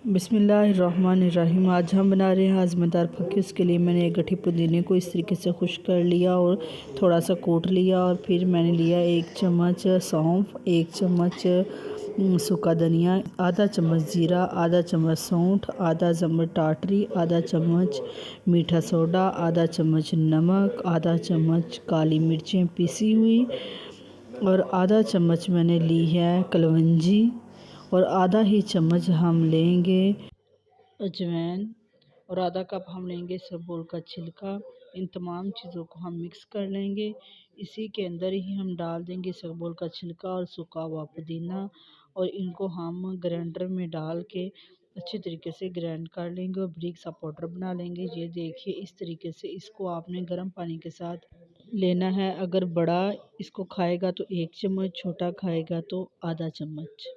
बिस्मिल्लाहिर्रहमानिर्रहीम। आज हम बना रहे हैं हज़मेदार फ़क्की। उसके लिए मैंने एक गठी पुदीने को इस तरीके से खुश्क कर लिया और थोड़ा सा कूट लिया। और फिर मैंने लिया 1 चम्मच सौंफ, 1 चम्मच सूखा धनिया, आधा चम्मच ज़ीरा, आधा चम्मच सौंठ, आधा चम्मच टाटरी, आधा चम्मच मीठा सोडा, आधा चम्मच नमक, आधा चम्मच काली मिर्चें पिसी हुई और आधा चम्मच मैंने ली है कलवंजी और आधा ही चम्मच हम लेंगे अजवाइन और आधा कप हम लेंगे इसबगोल का छिलका। इन तमाम चीज़ों को हम मिक्स कर लेंगे। इसी के अंदर ही हम डाल देंगे इसबगोल का छिलका और सूखा हुआ पुदीना और इनको हम ग्राइंडर में डाल के अच्छी तरीके से ग्राइंड कर लेंगे और बारीक सा पाउडर बना लेंगे। ये देखिए इस तरीके से इसको आपने गर्म पानी के साथ लेना है। अगर बड़ा इसको खाएगा तो 1 चम्मच, छोटा खाएगा तो आधा चम्मच।